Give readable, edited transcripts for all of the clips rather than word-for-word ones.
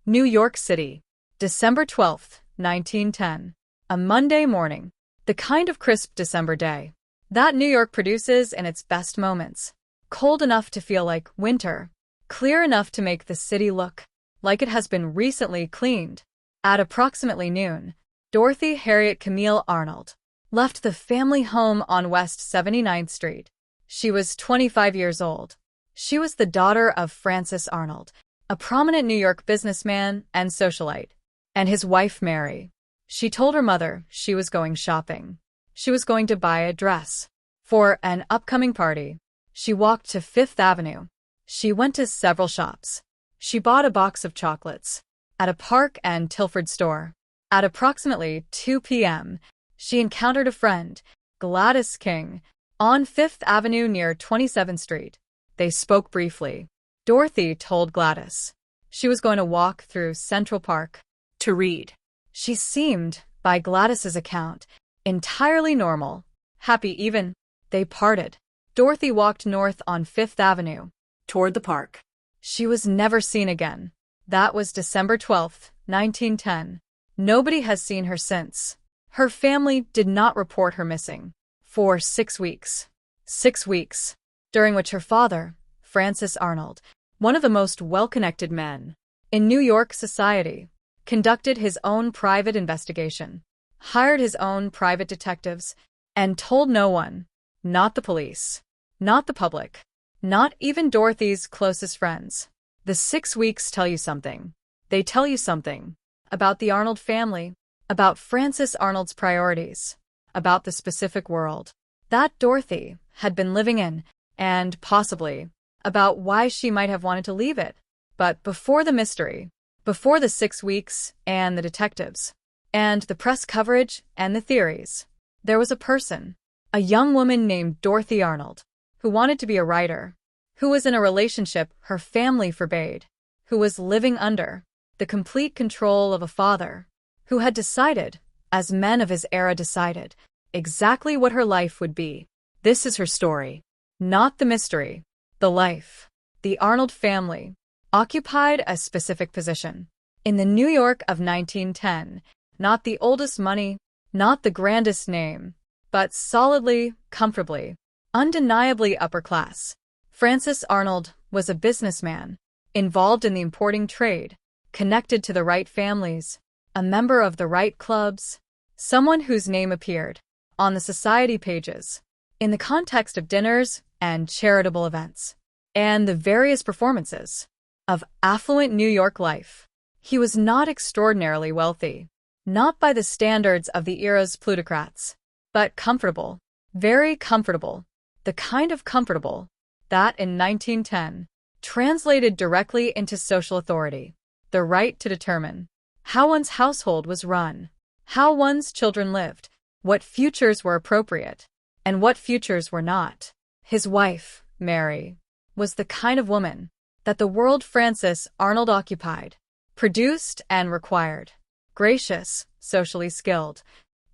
New York City, December 12, 1910. A Monday morning. The kind of crisp December day that New York produces in its best moments. Cold enough to feel like winter, clear enough to make the city look like it has been recently cleaned. At approximately noon, Dorothy Harriet Camille Arnold left the family home on West 79th Street. She was 25 years old. She was the daughter of Francis Arnold, a prominent New York businessman and socialite, and his wife Mary. She told her mother she was going shopping. She was going to buy a dress for an upcoming party. She walked to Fifth Avenue. She went to several shops. She bought a box of chocolates at a Park and Tilford store. At approximately 2 p.m., she encountered a friend, Gladys King, on Fifth Avenue near 27th Street. They spoke briefly. Dorothy told Gladys she was going to walk through Central Park to read. She seemed, by Gladys's account, entirely normal, happy even. They parted. Dorothy walked north on Fifth Avenue, toward the park. She was never seen again. That was December 12, 1910. Nobody has seen her since. Her family did not report her missing for 6 weeks. 6 weeks, during which her father, Francis Arnold, one of the most well-connected men in New York society, conducted his own private investigation, hired his own private detectives, and told no one, not the police, not the public, not even Dorothy's closest friends. The 6 weeks tell you something. They tell you something about the Arnold family, about Francis Arnold's priorities, about the specific world that Dorothy had been living in, and possibly about why she might have wanted to leave it. But before the mystery, before the 6 weeks and the detectives, and the press coverage and the theories, there was a person, a young woman named Dorothy Arnold, who wanted to be a writer, who was in a relationship her family forbade, who was living under the complete control of a father, who had decided, as men of his era decided, exactly what her life would be. This is her story, not the mystery, the life. The Arnold family occupied a specific position in the New York of 1910, not the oldest money, not the grandest name, but solidly, comfortably, undeniably upper class. Francis Arnold was a businessman, involved in the importing trade, connected to the right families, a member of the right clubs, someone whose name appeared on the society pages, in the context of dinners and charitable events, and the various performances of affluent New York life. He was not extraordinarily wealthy, not by the standards of the era's plutocrats, but comfortable, very comfortable, the kind of comfortable that in 1910 translated directly into social authority, the right to determine how one's household was run, how one's children lived, what futures were appropriate, and what futures were not. His wife, Mary, was the kind of woman that the world Francis Arnold occupied, produced and required, gracious, socially skilled,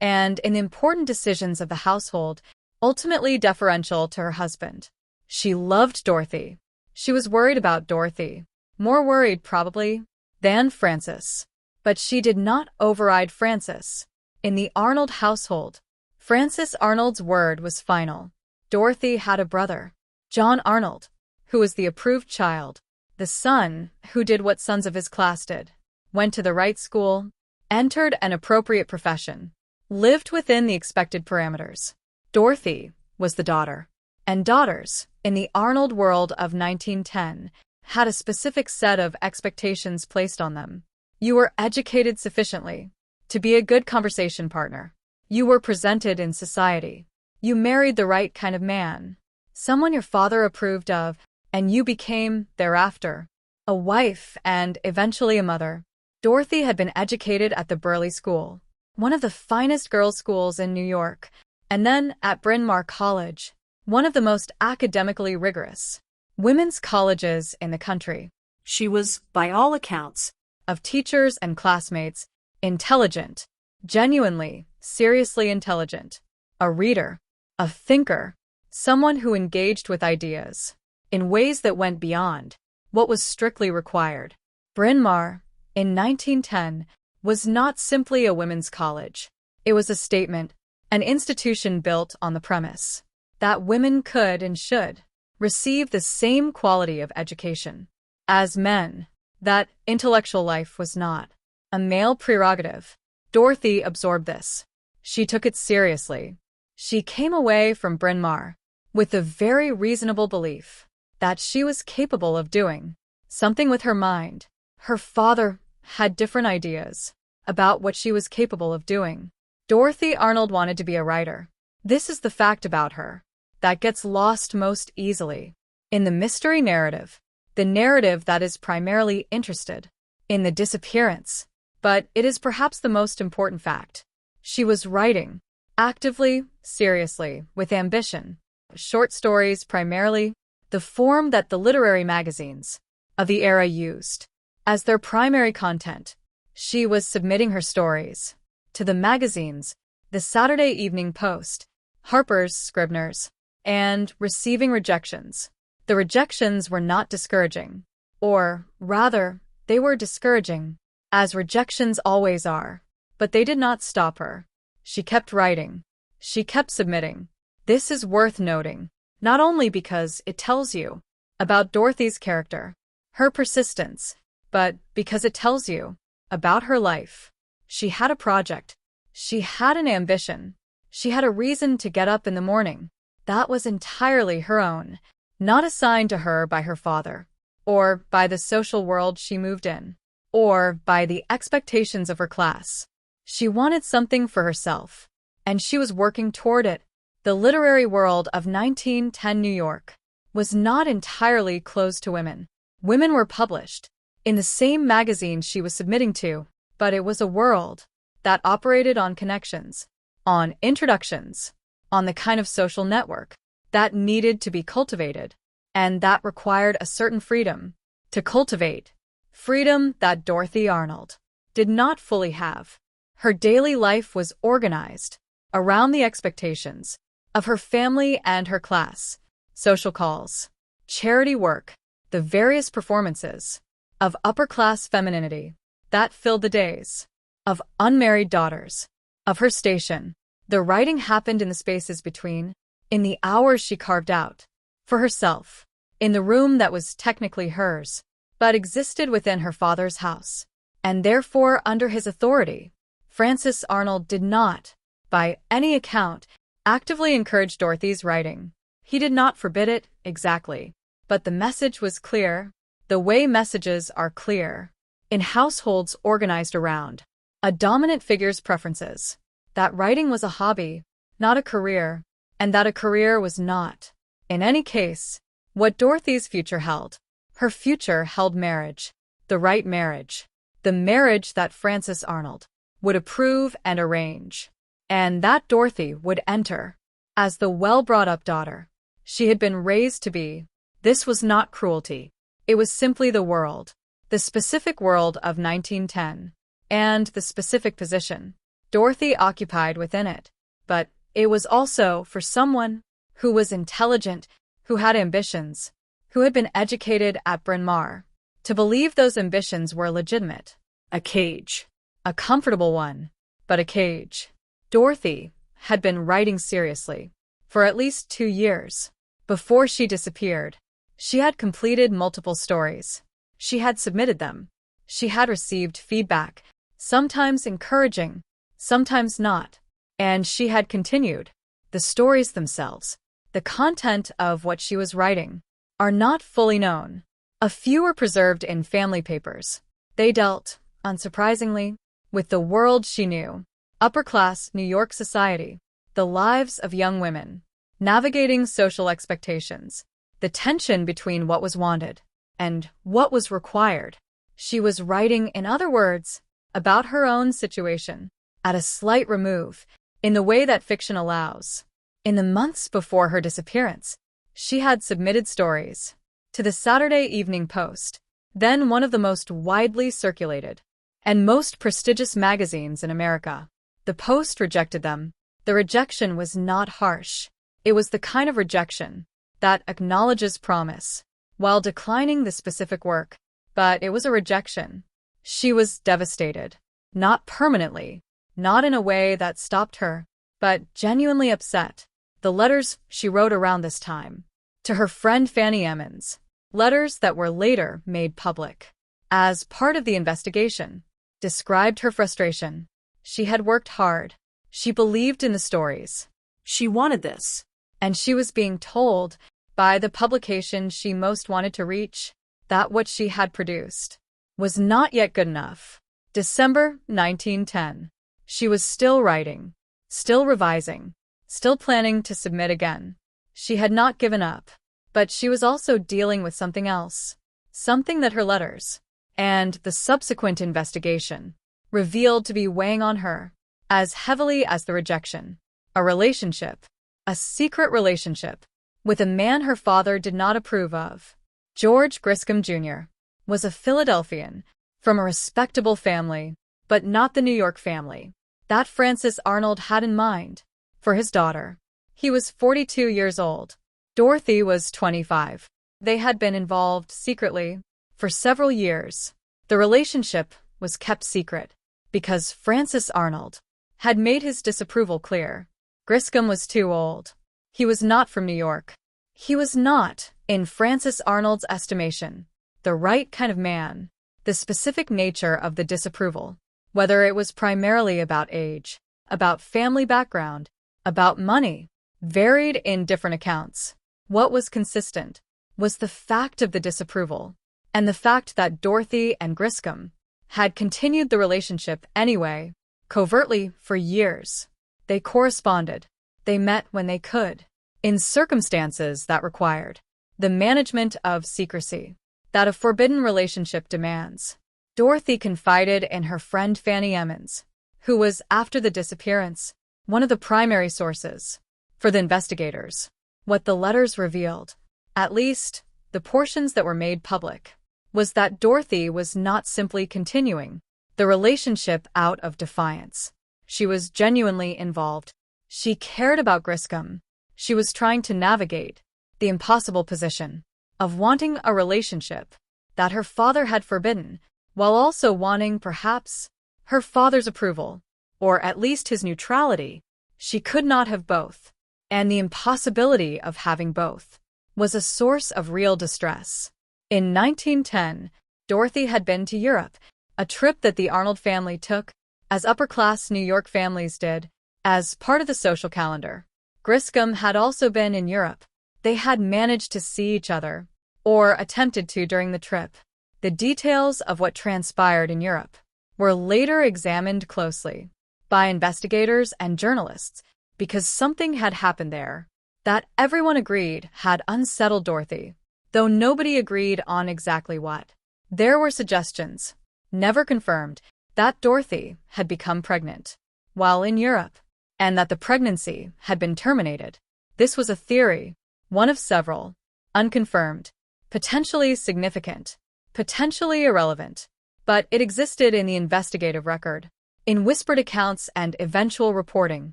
and in the important decisions of the household, ultimately deferential to her husband. She loved Dorothy. She was worried about Dorothy, more worried probably than Francis. But she did not override Francis. In the Arnold household, Francis Arnold's word was final. Dorothy had a brother, John Arnold, who was the approved child, the son who did what sons of his class did, went to the right school, entered an appropriate profession, lived within the expected parameters. Dorothy was the daughter, and daughters, in the Arnold world of 1910, had a specific set of expectations placed on them. You were educated sufficiently to be a good conversation partner. You were presented in society. You married the right kind of man, someone your father approved of, and you became, thereafter, a wife and eventually a mother. Dorothy had been educated at the Burleigh School, one of the finest girls' schools in New York, and then at Bryn Mawr College, one of the most academically rigorous women's colleges in the country. She was, by all accounts, of teachers and classmates, intelligent, genuinely, seriously intelligent, a reader, a thinker, someone who engaged with ideas in ways that went beyond what was strictly required. Bryn Mawr, in 1910 was not simply a women's college. It was a statement, an institution built on the premise that women could and should receive the same quality of education as men, that intellectual life was not a male prerogative. Dorothy absorbed this. She took it seriously. She came away from Bryn Mawr with a very reasonable belief that she was capable of doing something with her mind. Her father had different ideas about what she was capable of doing. Dorothy Arnold wanted to be a writer. This is the fact about her that gets lost most easily in the mystery narrative, the narrative that is primarily interested in the disappearance. But it is perhaps the most important fact. She was writing, actively, seriously, with ambition. Short stories primarily, the form that the literary magazines of the era used as their primary content. She was submitting her stories to the magazines, the Saturday Evening Post, Harper's, Scribner's, and receiving rejections. The rejections were not discouraging, or rather, they were discouraging, as rejections always are. But they did not stop her. She kept writing. She kept submitting. This is worth noting, not only because it tells you about Dorothy's character, her persistence, but because it tells you about her life. She had a project. She had an ambition. She had a reason to get up in the morning. That was entirely her own, not assigned to her by her father, or by the social world she moved in, or by the expectations of her class. She wanted something for herself, and she was working toward it. The literary world of 1910 New York was not entirely closed to women. Women were published in the same magazine she was submitting to, but it was a world that operated on connections, on introductions, on the kind of social network that needed to be cultivated, and that required a certain freedom to cultivate. Freedom that Dorothy Arnold did not fully have. Her daily life was organized around the expectations of her family and her class, social calls, charity work, the various performances of upper-class femininity that filled the days of unmarried daughters of her station. The writing happened in the spaces between, in the hours she carved out for herself, in the room that was technically hers, but existed within her father's house, and therefore under his authority. Francis Arnold did not, by any account, actively encourage Dorothy's writing. He did not forbid it, exactly. But the message was clear, the way messages are clear, in households organized around a dominant figure's preferences, that writing was a hobby, not a career, and that a career was not, in any case, what Dorothy's future held. Her future held marriage, the right marriage, the marriage that Francis Arnold would approve and arrange, and that Dorothy would enter as the well-brought-up daughter she had been raised to be. This was not cruelty. It was simply the world, the specific world of 1910, and the specific position Dorothy occupied within it. But it was also for someone who was intelligent, who had ambitions, who had been educated at Bryn Mawr, to believe those ambitions were legitimate. A cage. A comfortable one, but a cage. Dorothy had been writing seriously for at least 2 years. Before she disappeared, she had completed multiple stories. She had submitted them. She had received feedback, sometimes encouraging, sometimes not. And she had continued. The stories themselves, the content of what she was writing, are not fully known. A few were preserved in family papers. They dealt, unsurprisingly, with the world she knew, upper-class New York society, the lives of young women, navigating social expectations, the tension between what was wanted and what was required. She was writing, in other words, about her own situation, at a slight remove, in the way that fiction allows. In the months before her disappearance, she had submitted stories to the Saturday Evening Post, then one of the most widely circulated and most prestigious magazines in America. The Post rejected them. The rejection was not harsh. It was the kind of rejection that acknowledges promise while declining the specific work, but it was a rejection She was devastated. Not permanently, not in a way that stopped her, but genuinely upset. The letters she wrote around this time to her friend Fanny Emmons, letters that were later made public as part of the investigation, described her frustration. She had worked hard. She believed in the stories. She wanted this. And she was being told by the publication she most wanted to reach that what she had produced was not yet good enough. December 1910. She was still writing, still revising, still planning to submit again. She had not given up, but she was also dealing with something else, something that her letters and the subsequent investigation revealed to be weighing on her as heavily as the rejection. A relationship, a secret relationship, with a man her father did not approve of. George Griscom Jr. was a Philadelphian from a respectable family, but not the New York family that Frances Arnold had in mind for his daughter. He was 42 years old. Dorothy was 25. They had been involved secretly for several years. The relationship was kept secret because Frances Arnold had made his disapproval clear. Griscom was too old. He was not from New York. He was not, in Frances Arnold's estimation, the right kind of man. The specific nature of the disapproval, whether it was primarily about age, about family background, about money, varied in different accounts. What was consistent was the fact of the disapproval, and the fact that Dorothy and Griscom had continued the relationship anyway, covertly for years. They corresponded. They met when they could, in circumstances that required the management of secrecy that a forbidden relationship demands. Dorothy confided in her friend Fanny Emmons, who was, after the disappearance, one of the primary sources for the investigators. What the letters revealed, at least the portions that were made public, was that Dorothy was not simply continuing the relationship out of defiance. She was genuinely involved. She cared about Griscom. She was trying to navigate the impossible position of wanting a relationship that her father had forbidden, while also wanting, perhaps, her father's approval, or at least his neutrality. She could not have both, and the impossibility of having both was a source of real distress. In 1910, Dorothy had been to Europe, a trip that the Arnold family took, as upper-class New York families did, as part of the social calendar. Griscom had also been in Europe. They had managed to see each other, or attempted to during the trip. The details of what transpired in Europe were later examined closely by investigators and journalists because something had happened there that everyone agreed had unsettled Dorothy, though nobody agreed on exactly what. There were suggestions, never confirmed, that Dorothy had become pregnant while in Europe, and that the pregnancy had been terminated. This was a theory, one of several, unconfirmed, potentially significant, potentially irrelevant, but it existed in the investigative record, in whispered accounts and eventual reporting,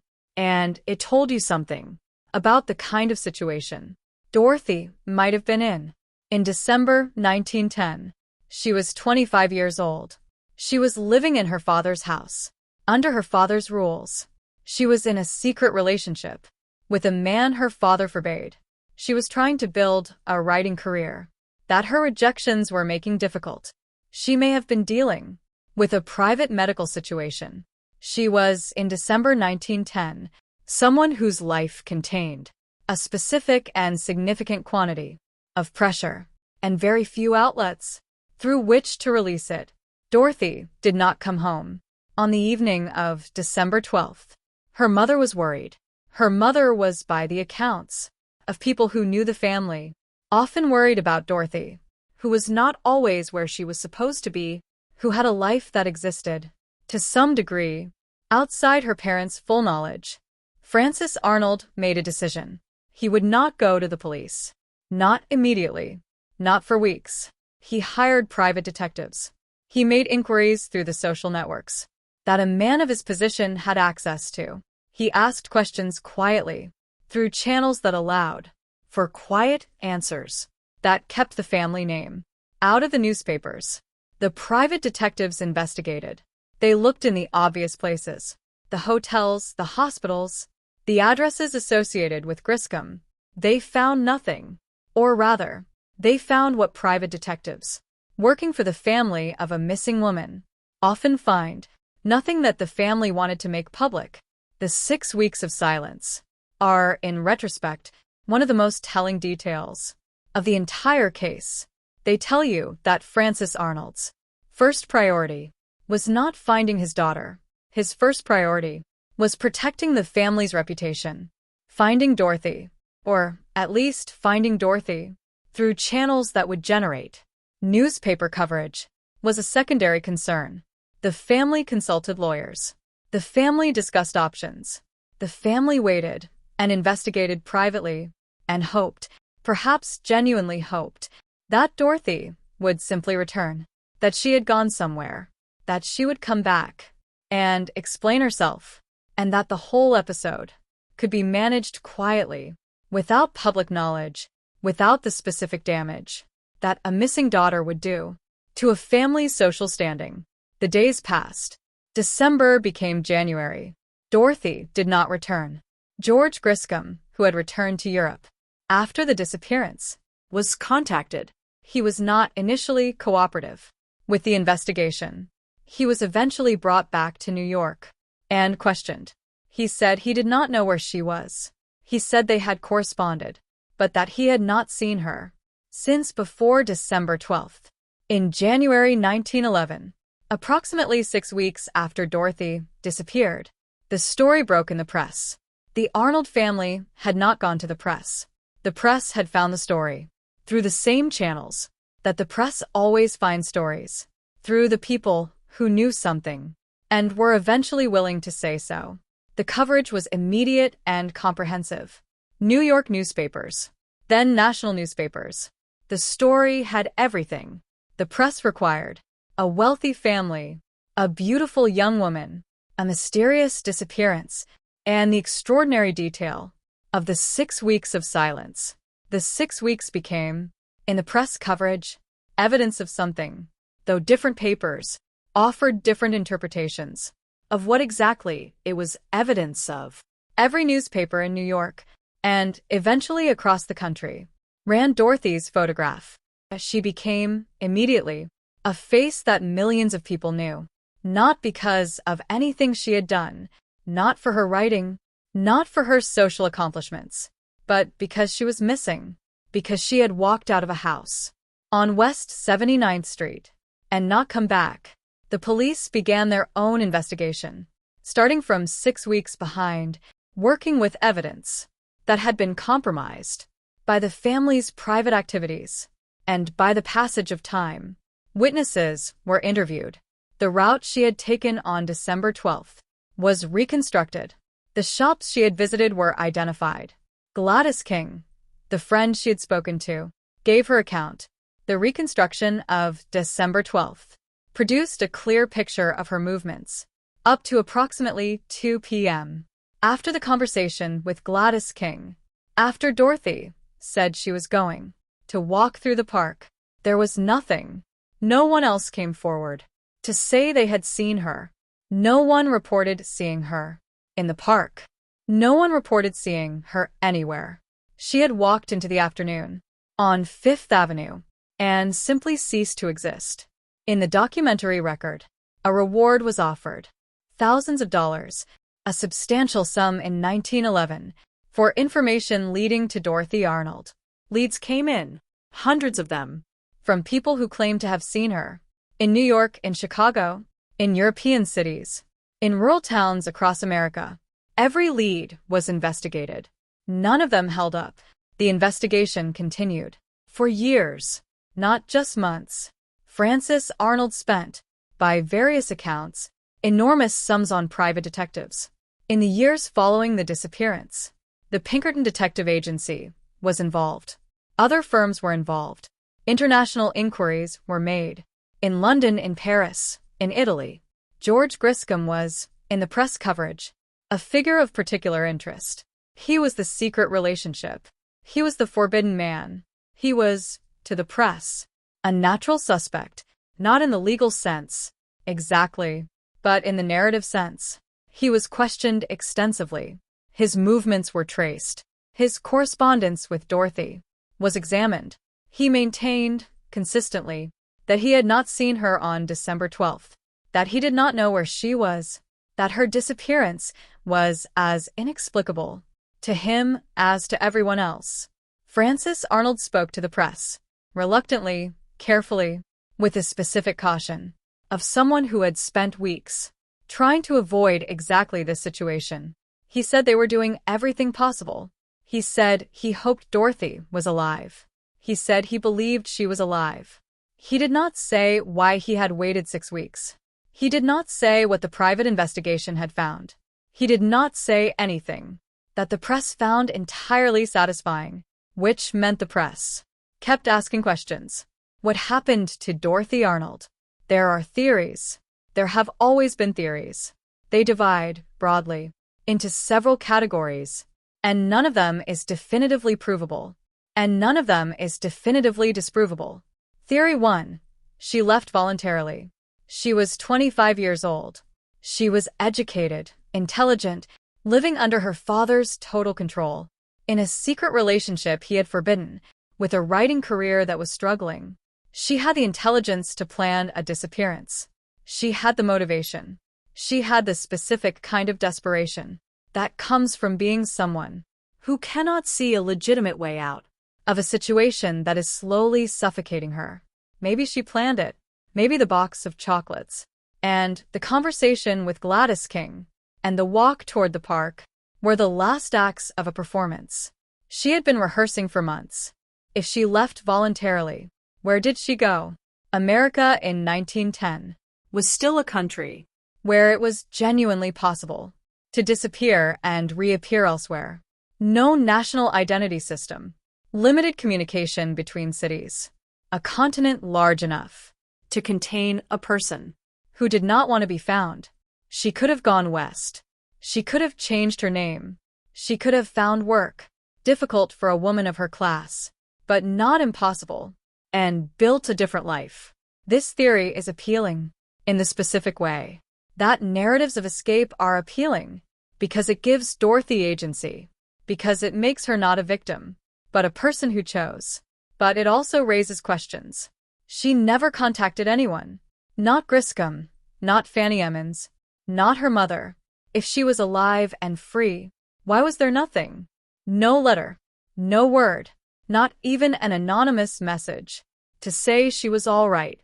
and it told you something about the kind of situation Dorothy might have been in. In December 1910, she was 25 years old. She was living in her father's house, under her father's rules. She was in a secret relationship with a man her father forbade. She was trying to build a writing career that her rejections were making difficult. She may have been dealing with a private medical situation. She was, in December 1910, someone whose life contained a specific and significant quantity of pressure and very few outlets through which to release it. Dorothy did not come home. On the evening of December 12th, her mother was worried. Her mother was, by the accounts of people who knew the family, often worried about Dorothy, who was not always where she was supposed to be, who had a life that existed, to some degree, outside her parents' full knowledge. Frances Arnold made a decision. He would not go to the police. Not immediately. Not for weeks. He hired private detectives. He made inquiries through the social networks that a man of his position had access to. He asked questions quietly, through channels that allowed for quiet answers, that kept the family name out of the newspapers. The private detectives investigated. They looked in the obvious places: the hotels, the hospitals, the addresses associated with Griscom. They found nothing. Or rather, they found what private detectives, working for the family of a missing woman, often find: nothing that the family wanted to make public. The 6 weeks of silence are, in retrospect, one of the most telling details of the entire case. They tell you that Francis Arnold's first priority was not finding his daughter. His first priority was protecting the family's reputation. Finding Dorothy, or at least finding Dorothy through channels that would generate newspaper coverage, was a secondary concern. The family consulted lawyers. The family discussed options. The family waited and investigated privately and hoped, perhaps genuinely hoped, that Dorothy would simply return, that she had gone somewhere, that she would come back and explain herself, and that the whole episode could be managed quietly, without public knowledge, without the specific damage that a missing daughter would do to a family's social standing. The days passed. December became January. Dorothy did not return. George Griscom, who had returned to Europe after the disappearance, was contacted. He was not initially cooperative with the investigation. He was eventually brought back to New York and questioned. He said he did not know where she was. He said they had corresponded, but that he had not seen her since before December 12th. In January 1911, approximately 6 weeks after Dorothy disappeared, the story broke in the press. The Arnold family had not gone to the press. The press had found the story through the same channels that the press always finds stories, through the people who knew something and were eventually willing to say so. The coverage was immediate and comprehensive. New York newspapers, then national newspapers. The story had everything the press required: a wealthy family, a beautiful young woman, a mysterious disappearance, and the extraordinary detail of the 6 weeks of silence. The 6 weeks became, in the press coverage, evidence of something, though different papers offered different interpretations of what exactly it was evidence of. Every newspaper in New York, and eventually across the country, ran Dorothy's photograph. She became, immediately, a face that millions of people knew, not because of anything she had done, not for her writing, not for her social accomplishments, but because she was missing, because she had walked out of a house on West 79th Street and not come back. The police began their own investigation, starting from 6 weeks behind, working with evidence that had been compromised by the family's private activities and by the passage of time. Witnesses were interviewed. The route she had taken on December 12th was reconstructed. The shops she had visited were identified. Gladys King, the friend she had spoken to, gave her account. The reconstruction of December 12th produced a clear picture of her movements up to approximately 2 p.m. After the conversation with Gladys King, after Dorothy said she was going to walk through the park, there was nothing. No one else came forward to say they had seen her. No one reported seeing her in the park. No one reported seeing her anywhere. She had walked into the afternoon on Fifth Avenue and simply ceased to exist. In the documentary record, a reward was offered, thousands of dollars, a substantial sum in 1911, for information leading to Dorothy Arnold. Leads came in, hundreds of them, from people who claimed to have seen her in New York, in Chicago, in European cities, in rural towns across America. Every lead was investigated. None of them held up. The investigation continued for years, not just months. Francis Arnold spent, by various accounts, enormous sums on private detectives. In the years following the disappearance, the Pinkerton Detective Agency was involved. Other firms were involved. International inquiries were made. In London, in Paris, in Italy. George Griscom was, in the press coverage, a figure of particular interest. He was the secret relationship. He was the forbidden man. He was, to the press, a natural suspect. Not in the legal sense, exactly, but in the narrative sense. He was questioned extensively. His movements were traced. His correspondence with Dorothy was examined. He maintained, consistently, that he had not seen her on December 12th, that he did not know where she was, that her disappearance was as inexplicable to him as to everyone else. Frances Arnold spoke to the press, reluctantly, carefully, with a specific caution, of someone who had spent weeks trying to avoid exactly this situation. He said they were doing everything possible. He said he hoped Dorothy was alive. He said he believed she was alive. He did not say why he had waited 6 weeks. He did not say what the private investigation had found. He did not say anything that the press found entirely satisfying, which meant the press kept asking questions. What happened to Dorothy Arnold? There are theories. There have always been theories. They divide, broadly, into several categories, and none of them is definitively provable, and none of them is definitively disprovable. Theory 1. She left voluntarily. She was 25 years old. She was educated, intelligent, living under her father's total control, in a secret relationship he had forbidden, with a writing career that was struggling. She had the intelligence to plan a disappearance. She had the motivation. She had the specific kind of desperation that comes from being someone who cannot see a legitimate way out of a situation that is slowly suffocating her. Maybe she planned it. Maybe the box of chocolates, and the conversation with Gladys King, and the walk toward the park were the last acts of a performance. She had been rehearsing for months. If she left voluntarily, where did she go? America in 1910 was still a country where it was genuinely possible to disappear and reappear elsewhere. No national identity system, limited communication between cities, a continent large enough to contain a person who did not want to be found. She could have gone west. She could have changed her name. She could have found work, difficult for a woman of her class, but not impossible, and built a different life. This theory is appealing in the specific way that narratives of escape are appealing because it gives Dorothy agency, because it makes her not a victim, but a person who chose. But it also raises questions. She never contacted anyone. Not Griscom, not Fanny Emmons, not her mother. If she was alive and free, why was there nothing? No letter, no word, not even an anonymous message to say she was all right.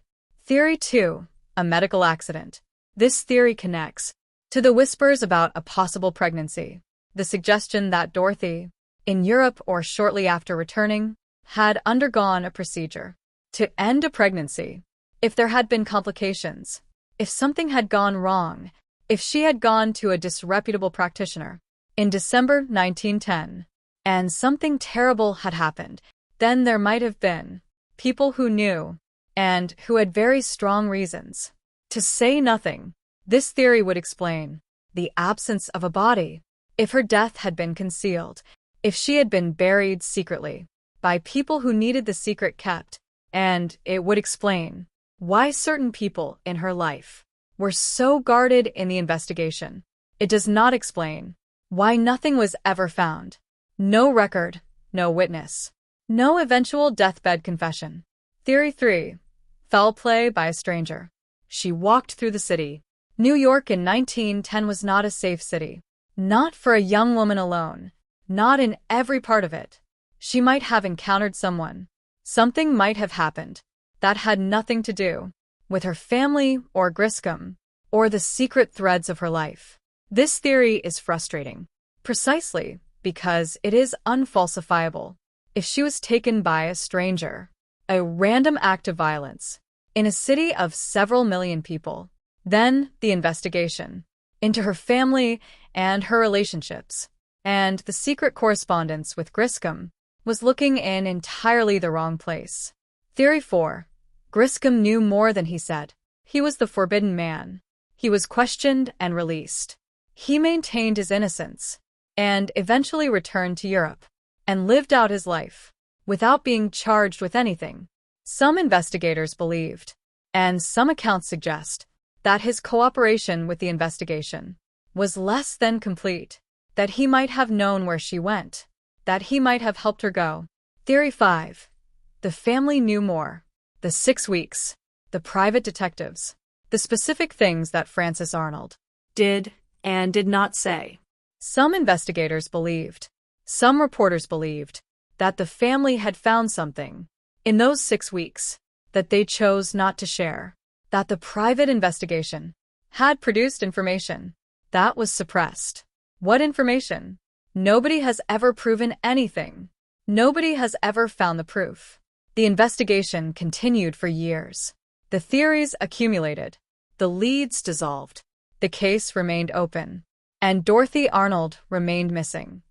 Theory 2, a medical accident. This theory connects to the whispers about a possible pregnancy, the suggestion that Dorothy, in Europe or shortly after returning, had undergone a procedure to end a pregnancy. If there had been complications, if something had gone wrong, if she had gone to a disreputable practitioner in December 1910, and something terrible had happened, then there might have been people who knew, and who had very strong reasons to say nothing. This theory would explain the absence of a body. If her death had been concealed, if she had been buried secretly by people who needed the secret kept, and it would explain why certain people in her life were so guarded in the investigation. It does not explain why nothing was ever found. No record, no witness, no eventual deathbed confession. Theory 3. Foul play by a stranger. She walked through the city. New York in 1910 was not a safe city. Not for a young woman alone. Not in every part of it. She might have encountered someone. Something might have happened that had nothing to do with her family or Griscom, or the secret threads of her life. This theory is frustrating, precisely because it is unfalsifiable. If she was taken by a stranger, a random act of violence, in a city of several million people, then the investigation into her family and her relationships, and the secret correspondence with Griscom, was looking in entirely the wrong place. Theory 4. Griscom knew more than he said. He was the forbidden man. He was questioned and released. He maintained his innocence, and eventually returned to Europe, and lived out his life, without being charged with anything. Some investigators believed and some accounts suggest that his cooperation with the investigation was less than complete, that he might have known where she went, that he might have helped her go. Theory 5. The family knew more. The 6 weeks. The private detectives. The specific things that Frances Arnold did and did not say. Some investigators believed, some reporters believed, that the family had found something in those 6 weeks that they chose not to share, that the private investigation had produced information that was suppressed. What information? Nobody has ever proven anything. Nobody has ever found the proof. The investigation continued for years. The theories accumulated. The leads dissolved. The case remained open. And Dorothy Arnold remained missing.